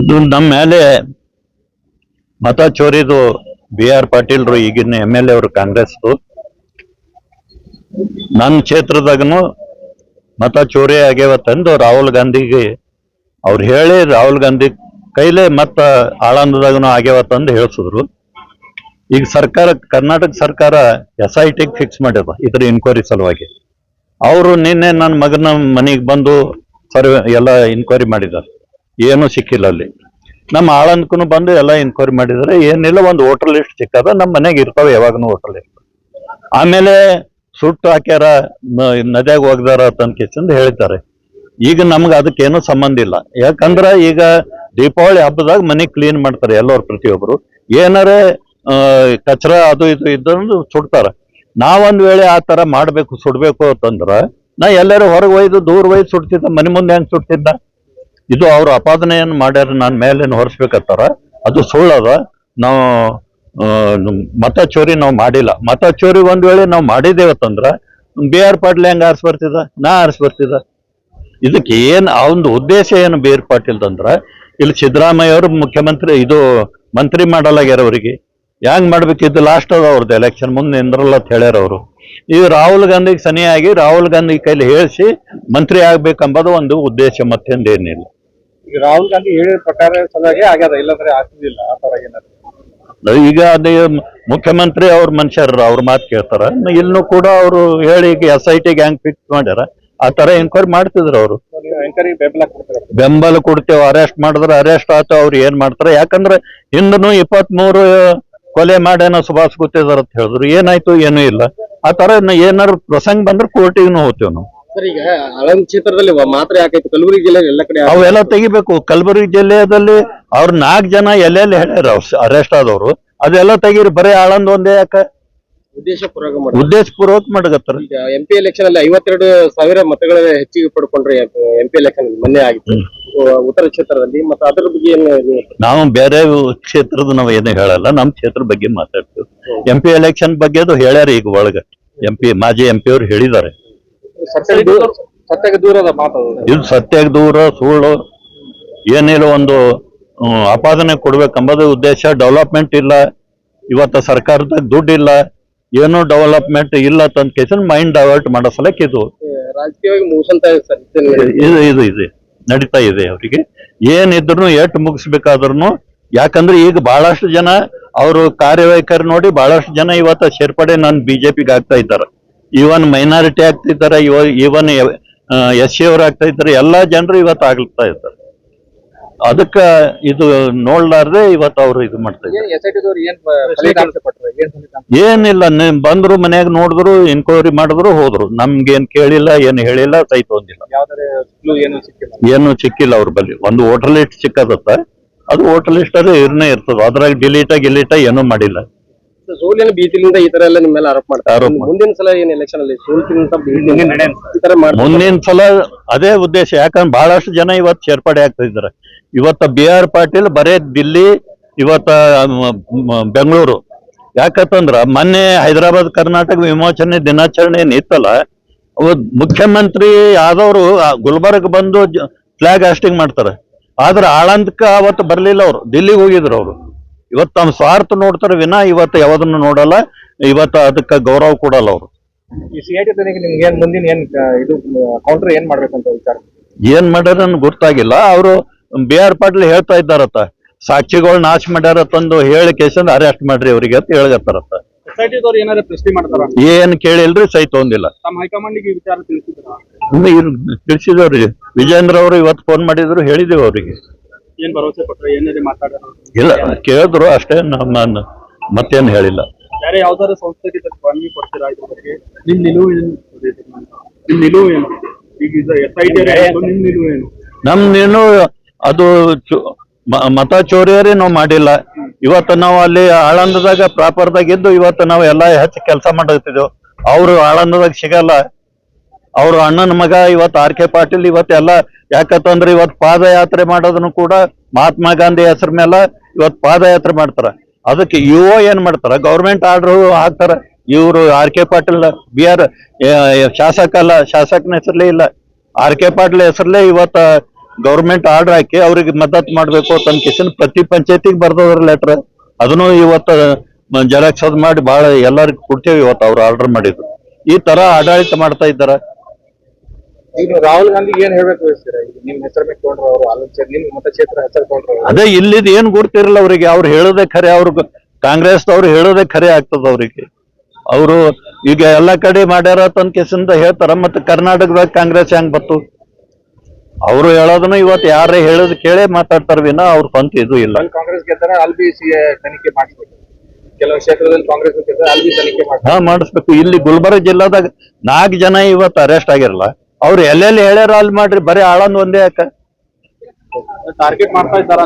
ಇದು ನಮ್ಮ ಮೇಲೆ ಮತ ಚೋರಿದು BR ಪಾಟೀಲ್ರು ಈಗಿನ MLA ಅವರು ಕಾಂಗ್ರೆಸ್ ನನ್ನ ಕ್ಷೇತ್ರದಾಗನು ಮತ ಚೋರಿ ಆಗ್ಯಾವತ್ತಂದು ರಾಹುಲ್ ಗಾಂಧಿಗೆ ಅವ್ರು ಹೇಳಿ ರಾಹುಲ್ ಗಾಂಧಿ ಕೈಲೇ ಮತ್ತ ಆಳಂದದಾಗನು ಆಗ್ಯಾವತ್ತಂದು ಹೇಳ್ಸಿದ್ರು. ಈಗ ಸರ್ಕಾರ ಕರ್ನಾಟಕ ಸರ್ಕಾರ SIT ಫಿಕ್ಸ್ ಮಾಡ್ಯದ ಇದ್ರ ಇನ್ಕ್ವೈರಿ ಸಲುವಾಗಿ. ಅವರು ನಿನ್ನೆ ನನ್ನ ಮಗನ ಮನೆಗೆ ಬಂದು ಸರ್ವೆ ಎಲ್ಲ ಇನ್ಕ್ವೈರಿ ಮಾಡಿದ್ದಾರೆ, ಏನೂ ಸಿಕ್ಕಿಲ್ಲ ಅಲ್ಲಿ. ನಮ್ಮ ಆಳಂದಕ್ಕೂ ಬಂದು ಎಲ್ಲ ಇನ್ಕ್ವೈರಿ ಮಾಡಿದ್ದಾರೆ, ಏನಿಲ್ಲ ಒಂದು ವೋಟರ್ ಲಿಸ್ಟ್ ಸಿಕ್ಕದ, ನಮ್ಮ ಮನೆಗೆ ಇರ್ತಾವೆ ಯಾವಾಗನು ವೋಟರ್ ಲಿಸ್ಟ್. ಆಮೇಲೆ ಸುಟ್ಟು ಹಾಕ್ಯಾರ ನದಿಯಾಗ ಹೋಗ್ದಾರ ಅಂತ ಹೇಳ್ತಾರೆ. ಈಗ ನಮ್ಗೆ ಅದಕ್ಕೇನು ಸಂಬಂಧ ಇಲ್ಲ, ಯಾಕಂದ್ರೆ ಈಗ ದೀಪಾವಳಿ ಹಬ್ಬದಾಗ ಮನೆ ಕ್ಲೀನ್ ಮಾಡ್ತಾರೆ ಎಲ್ಲರೂ, ಪ್ರತಿಯೊಬ್ಬರು ಏನಾರೇ ಕಚರ ಅದು ಇದು ಇದ್ದಂದು ಸುಡ್ತಾರ. ನಾವೊಂದ್ ವೇಳೆ ಆ ತರ ಮಾಡ್ಬೇಕು ಸುಡ್ಬೇಕು ಅಂತಂದ್ರ ನಾ ಎಲ್ಲರೂ ಹೊರಗೆ ಒಯ್ದು ದೂರ ಒಯ್ದು ಸುಡ್ತಿದ್ದ, ಮನೆ ಮುಂದೆ ಹೆಂಗ್ ಸುಡ್ತಿದ್ದ? ಇದು ಅವ್ರ ಅಪಾದನೆಯನ್ನು ಮಾಡ್ಯಾರ, ನಾನು ಮೇಲೇನು ಹೊರಿಸ್ಬೇಕತ್ತಾರ, ಅದು ಸುಳ್ಳದ. ನಾವು ಮತ ಚೋರಿ ನಾವು ಮಾಡಿಲ್ಲ. ಮತ ಚೋರಿ ಒಂದ್ ವೇಳೆ ನಾವು ಮಾಡಿದೇವತ್ತಂದ್ರ BR ಪಾಟೀಲ್ ಹೆಂಗ ಆರಿಸ್ ಬರ್ತಿದ, ನಾ ಆರಿಸ್ ಬರ್ತಿದ? ಇದಕ್ಕೆ ಏನ್ ಅವನದು ಉದ್ದೇಶ ಏನು BR ಪಾಟೀಲ್ ಅಂದ್ರ, ಇಲ್ಲಿ ಸಿದ್ದರಾಮಯ್ಯ ಅವರು ಮುಖ್ಯಮಂತ್ರಿ ಇದು ಮಂತ್ರಿ ಮಾಡಲಾಗ್ಯಾರ, ಅವ್ರಿಗೆ ಹೆಂಗ್ ಮಾಡ್ಬೇಕಿದ್ದು ಲಾಸ್ಟ್ ಅದ ಅವ್ರದ್ದು ಎಲೆಕ್ಷನ್ ಮುಂದೆ ನಿಂದ್ರಲ್ಲ ಅಂತ ಹೇಳ್ಯಾರ ಅವರು. ಈಗ ರಾಹುಲ್ ಗಾಂಧಿಗೆ ಸನಿಯಾಗಿ ರಾಹುಲ್ ಗಾಂಧಿ ಕೈಲಿ ಹೇಳಿಸಿ ಮಂತ್ರಿ ಆಗ್ಬೇಕಂಬುದು ಒಂದು ಉದ್ದೇಶ, ಮತ್ತೊಂದೇನಿಲ್ಲ. ಈಗ ರಾಹುಲ್ ಗಾಂಧಿ ಹೇಳಿದ ಪ್ರಕಾರ ಸಲುವಾಗಿ ಆಗ್ಯದ, ಇಲ್ಲಂದ್ರೆ ಆಗ್ತಿದಿಲ್ಲ ಆ ತರ ಏನಾದ್ರು. ಈಗ ಅದೇ ಮುಖ್ಯಮಂತ್ರಿ ಅವ್ರ ಮನುಷ್ಯರ ಅವ್ರ ಮಾತು ಕೇಳ್ತಾರ. ಇನ್ನು ಕೂಡ ಅವರು ಹೇಳಿ ಈಗ SIT ಹೆಂಗ್ ಫಿಕ್ಸ್ ಮಾಡ್ಯಾರ ಆ ತರ ಎನ್ಕ್ವೈರಿ ಮಾಡ್ತಿದ್ರು ಅವರು. ಬೆಂಬಲ ಕೊಡ್ತೇವೆ, ಅರೆಸ್ಟ್ ಮಾಡಿದ್ರೆ ಅರೆಸ್ಟ್ ಆತ, ಅವ್ರು ಏನ್ ಮಾಡ್ತಾರ? ಯಾಕಂದ್ರೆ ಹಿಂದನು 23 ಕೊಲೆ ಮಾಡ್ಯಾನ ಸುಭಾಷ್ ಗುತ್ತೇದಾರ್ ಅಂತ ಹೇಳಿದ್ರು, ಏನಾಯ್ತು? ಏನೂ ಇಲ್ಲ. ಆ ತರ ಏನಾದ್ರು ಪ್ರಸಂಗ ಬಂದ್ರೆ ಕೋರ್ಟಿಗೂ ಹೋಗ್ತೇವೆ ನಾವು. ಸರ್, ಈಗ ಆಳಂದ್ ಕ್ಷೇತ್ರದಲ್ಲಿ ಮಾತ್ರ ಯಾಕಾಯ್ತು, ಕಲಬುರಗಿ ಜಿಲ್ಲೆ ಎಲ್ಲ ಕಡೆ ಅವೆಲ್ಲ ತೆಗಿಬೇಕು. ಕಲಬುರಗಿ ಜಿಲ್ಲೆಯಲ್ಲಿ ಅವ್ರ 4 ಜನ ಎಲ್ಲೆಲ್ಲಿ ಹೇಳ್ಯಾರ ಅರೆಸ್ಟ್ ಆದವ್ರು, ಅದೆಲ್ಲ ತೆಗೀರಿ. ಬರೀ ಆಳಂದ್ ಒಂದೇ ಯಾಕ? ಉದ್ದೇಶ ಪೂರ್ವಕ ಮಾಡಕತ್ತಾರ. ಈಗ MP ಎಲೆಕ್ಷನ್ ಅಲ್ಲಿ 52,000 ಮತಗಳ ಹೆಚ್ಚಿಗೆ ಪಡ್ಕೊಂಡ್ರೆ MP ಎಲೆಕ್ಷನ್ ಮೊನ್ನೆ ಆಗಿತ್ತು ಉತ್ತರ ಕ್ಷೇತ್ರದಲ್ಲಿ. ಮತ್ತೆ ಅದ್ರ ಬಗ್ಗೆ ನಾವು ಬೇರೆ ಕ್ಷೇತ್ರದ ನಾವ್ ಏನು ಹೇಳಲ್ಲ, ನಮ್ ಕ್ಷೇತ್ರ ಬಗ್ಗೆ ಮಾತಾಡ್ತೀವಿ. MP ಎಲೆಕ್ಷನ್ ಬಗ್ಗೆ ಅದು ಹೇಳ್ಯಾರ. ಈಗ ಒಳಗ ಮಾಜಿ MP ಅವ್ರು ಹೇಳಿದ್ದಾರೆ. ಸತ್ಯಕ್ಕೆ ದೂರದ ಮಾತು ಇದು, ಸತ್ಯಕ್ಕೆ ದೂರ, ಸುಳ್ಳು ಏನಿಲ್ಲ, ಒಂದು ಆಪಾದನೆ ಕೊಡ್ಬೇಕಂಬುದು ಉದ್ದೇಶ. ಡೆವಲಪ್ಮೆಂಟ್ ಇಲ್ಲ, ಇವತ್ತ ಸರ್ಕಾರದಾಗ ದುಡ್ಡು ಇಲ್ಲ, ಏನೋ ಡೆವಲಪ್ಮೆಂಟ್ ಇಲ್ಲ ಅಂತ ಕೇಸನ್ ಮೈಂಡ್ ಡೈವರ್ಟ್ ಮಾಡೋ ಸಲಕ್ಕೆ ಇದು ಇದು ಇದೆ ನಡೀತಾ ಇದೆ. ಅವರಿಗೆ ಏನಿದ್ರು ಏಟ್ ಮುಗಿಸ್ಬೇಕಾದ್ರೂ, ಯಾಕಂದ್ರೆ ಈಗ ಬಹಳಷ್ಟು ಜನ ಅವರು ಕಾರ್ಯವೈಖರಿ ನೋಡಿ ಬಹಳಷ್ಟು ಜನ ಇವತ್ತ ಸೇರ್ಪಡೆ ನಾನು BJPಗೆ ಆಗ್ತಾ ಇದ್ದಾರೆ. ಇವನ್ ಮೈನಾರಿಟಿ ಆಗ್ತಿದ್ದಾರೆ, ಇವನ್ SC ಅವ್ರು ಆಗ್ತಾ ಇದ್ದಾರೆ. ಎಲ್ಲಾ ಜನರು ಇವತ್ತು ಆಗ್ತಾ ಇದ್ದಾರೆ. ಅದಕ್ಕ ಇದು ನೋಡ್ಲಾರ್ದೆ ಇವತ್ತು ಅವ್ರು ಇದು ಮಾಡ್ತಾ ಇದ್ದಾರೆ. ಏನಿಲ್ಲ, ಬಂದ್ರು ಮನ್ಯಾಗ ನೋಡಿದ್ರು, ಇನ್ಕ್ವೈರಿ ಮಾಡಿದ್ರು, ಹೋದ್ರು. ನಮ್ಗೇನ್ ಕೇಳಿಲ್ಲ, ಏನು ಹೇಳಿಲ್ಲ, ಸಹಿತ ಹೊಂದಿಲ್ಲ, ಏನು ಸಿಕ್ಕಿಲ್ಲ ಅವ್ರ ಬಳಿ. ಒಂದು ವೋಟರ್ ಲಿಸ್ಟ್ ಸಿಕ್ಕದತ್ತ, ಅದು ವೋಟರ್ ಲಿಸ್ಟ್ ಅಲ್ಲಿ ಇರ್ನೇ ಇರ್ತದ, ಅದ್ರಾಗ ಡಿಲೀಟ ಏನೂ ಮಾಡಿಲ್ಲ. ಸೋಲಿನ ಭೀತಿಯಿಂದ ಈ ತರ ಎಲ್ಲ ನಿಮ್ಮೆಲ್ಲ ಆರೋಪ ಮಾಡ್ತಾರೆ. ಮುಂದಿನ ಸಲ ಏನ್ ಎಲೆಕ್ಷನ್ ಅಲ್ಲಿ ಮುಂದಿನ ಸಲ ಅದೇ ಉದ್ದೇಶ. ಯಾಕಂದ್ರೆ ಬಹಳಷ್ಟು ಜನ ಇವತ್ತು ಸೇರ್ಪಡೆ ಆಗ್ತಾ ಇದ್ದಾರೆ. ಇವತ್ತ BR ಪಾಟೀಲ್ ಬರೇ ದಿಲ್ಲಿ, ಇವತ್ತ ಬೆಂಗಳೂರು. ಯಾಕಂತಂದ್ರ ಮೊನ್ನೆ ಹೈದರಾಬಾದ್ ಕರ್ನಾಟಕ ವಿಮೋಚನೆ ದಿನಾಚರಣೆ ಏನಿತ್ತಲ್ಲ, ಮುಖ್ಯಮಂತ್ರಿ ಆದವರು ಗುಲ್ಬರ್ಗ್ ಬಂದು ಫ್ಲಾಗ್ ಹಾಸ್ಟಿಂಗ್ ಮಾಡ್ತಾರೆ. ಆದ್ರೆ ಆಳಂದಕ್ಕ ಅವತ್ತು ಬರ್ಲಿಲ್ಲ, ಅವ್ರು ದಿಲ್ಲಿಗೆ ಹೋಗಿದ್ರು. ಅವರು ಇವತ್ತು ತಮ್ಮ ಸ್ವಾರ್ಥ ನೋಡ್ತಾರೆ ವಿನಾ ಇವತ್ತು ಯಾವ್ದನ್ನು ನೋಡಲ್ಲ. ಇವತ್ತು ಅದಕ್ಕೆ ಗೌರವ ಕೊಡಲ್ಲ ಅವರು. ಈ CIT ನಿಮ್ಗೆ ಮುಂದಿನ ಇದು ಕೌಂಟರ್ ಏನ್ ಮಾಡ್ಬೇಕಂತ ವಿಚಾರ ಏನ್ ಮಾಡ್ಯಾರ ಗೊತ್ತಾಗಿಲ್ಲ. ಅವರು BR ಪಾಟೀಲ್ ಹೇಳ್ತಾ ಇದ್ದಾರತ್ತ, ಸಾಕ್ಷಿಗಳು ನಾಶ ಮಾಡ್ಯಾರತ್ತಂದು ಹೇಳಿ ಕೇಸಂದ್ ಅರೆಸ್ಟ್ ಮಾಡ್ರಿ ಅವ್ರಿಗೆ ಅಂತ ಹೇಳಗತ್ತಾರತ್ತ. ಏನ್ ಕೇಳಿಲ್ರಿ, ಸಹಿತ ಹೊಂದಿಲ್ಲ. ತಿಳಿಸಿದವ್ರಿ ವಿಜೇಂದ್ರ ಅವರು ಇವತ್ತು ಫೋನ್ ಮಾಡಿದ್ರು, ಹೇಳಿದೇವ್ ಅವ್ರಿಗೆ. ಇಲ್ಲ, ಕೇಳಿದ್ರು ಅಷ್ಟೇ, ನಾನು ಮತ್ತೇನು ಹೇಳಿಲ್ಲ. ನಮ್ದೇನು ಅದು ಮತ ಚೋರಿಯರೇ ನಾವು ಮಾಡಿಲ್ಲ. ಇವತ್ತು ನಾವು ಅಲ್ಲಿ ಆಳಂದದಾಗ ಪ್ರಾಪರ್ದಾಗ ಇದ್ದು ಇವತ್ತು ನಾವು ಎಲ್ಲ ಹೆಚ್ಚು ಕೆಲಸ ಮಾಡತ್ತಿದ್ದೇವೆ. ಅವರು ಆಳಂದದಾಗ ಸಿಗಲ್ಲ. ಅವ್ರ ಅಣ್ಣನ ಮಗ ಇವತ್ತು RK ಪಾಟೀಲ್ ಇವತ್ತೆಲ್ಲ, ಯಾಕಂತಂದ್ರೆ ಇವತ್ತು ಪಾದಯಾತ್ರೆ ಮಾಡೋದನ್ನು ಕೂಡ ಮಹಾತ್ಮ ಗಾಂಧಿ ಹೆಸರ ಮೇಲೆ ಇವತ್ತು ಪಾದಯಾತ್ರೆ ಮಾಡ್ತಾರ. ಅದಕ್ಕೆ ಏನ್ ಮಾಡ್ತಾರ, ಗೌರ್ಮೆಂಟ್ ಆರ್ಡರ್ ಹಾಕ್ತಾರ. ಇವರು RK ಪಾಟೀಲ್ BR ಶಾಸಕ ಅಲ್ಲ, ಶಾಸಕನ ಹೆಸರಲ್ಲೇ ಇಲ್ಲ, RK ಪಾಟೀಲ್ ಹೆಸರಲ್ಲೇ ಇವತ್ತ ಗೌರ್ಮೆಂಟ್ ಆರ್ಡರ್ ಹಾಕಿ ಅವ್ರಿಗೆ ಮದ್ದತ್ ಮಾಡ್ಬೇಕು ತನ್ನ ಕಿಶನ್ ಪ್ರತಿ ಪಂಚಾಯತಿಗೆ ಬರ್ದವ್ರ ಲೆಟರ್ ಅದನ್ನು ಇವತ್ತ ಜೆರಾಕ್ಸ್ ಅದ್ ಮಾಡಿ ಬಹಳ ಎಲ್ಲರಿಗೂ ಕೊಡ್ತೇವೆ ಇವತ್ತು ಅವ್ರು ಆರ್ಡರ್ ಮಾಡಿದ್ರು. ಈ ತರ ಆಡಳಿತ ಮಾಡ್ತಾ ಇದ್ದಾರ. ಈಗ ರಾಹುಲ್ ಗಾಂಧಿಗೆ ಏನ್ ಹೇಳ್ಬೇಕು ಬಯಸ್ತೀರಾ? ಈಗ ನಿಮ್ ಹೆಸರು ಮೇಲೆ ತಗೊಂಡ್ರು ಅವರು ಆಲೋಚನೆ, ನಿಮ್ ಮತಕ್ಷೇತ್ರ ಹೆಸರು ತಗೊಂಡ್ರು. ಅದೇ ಇಲ್ಲಿದ್ ಏನ್ ಗುರ್ತಿರಲ್ಲ ಅವ್ರಿಗೆ. ಅವ್ರು ಹೇಳೋದೇ ಖರೆ. ಅವ್ರು ಕಾಂಗ್ರೆಸ್ದವ್ರು ಹೇಳೋದೇ ಖರೆ ಆಗ್ತದ ಅವ್ರಿಗೆ. ಅವರು ಈಗ ಎಲ್ಲಾ ಕಡೆ ಮಾಡ್ಯಾರ ತನ್ನ ಕೇಸಿಂದ ಹೇಳ್ತಾರ. ಮತ್ತೆ ಕರ್ನಾಟಕದಾಗ ಕಾಂಗ್ರೆಸ್ ಹೆಂಗ್ ಬತ್ತು? ಅವರು ಹೇಳೋದನ್ನ ಇವತ್ತು ಯಾರೇ ಹೇಳೋದ್ ಕೇಳೇ ಮಾತಾಡ್ತಾರ ವಿನ ಅವ್ರ ಸ್ವಂತ ಇದು ಇಲ್ಲ. ಕಾಂಗ್ರೆಸ್ ಗೆದ್ದರೆ ಅಲ್ಲಿ ತನಿಖೆ ಮಾಡಿಸ್ಬೇಕು. ಕೆಲವು ಕ್ಷೇತ್ರದಲ್ಲಿ ಕಾಂಗ್ರೆಸ್ ಗೆದ್ದರೆ ಅಲ್ಲಿ ತನಿಖೆ ಮಾಡಿಸ್ಬೇಕು. ಇಲ್ಲಿ ಗುಲ್ಬರ್ಗ ಜಿಲ್ಲಾದಾಗ 4 ಜನ ಇವತ್ತು ಅರೆಸ್ಟ್ ಆಗಿರಲ್ಲ. ಅವ್ರು ಎಲ್ಲೆಲ್ಲಿ ಹೇಳ್ಯಾರ ಅಲ್ಲಿ ಮಾಡ್ರಿ. ಬರೀ ಆಳಂದ್ ಒಂದೇ ಯಾಕ ಟಾರ್ಗೆಟ್ ಮಾಡ್ತಾ ಇದ್ದಾರ.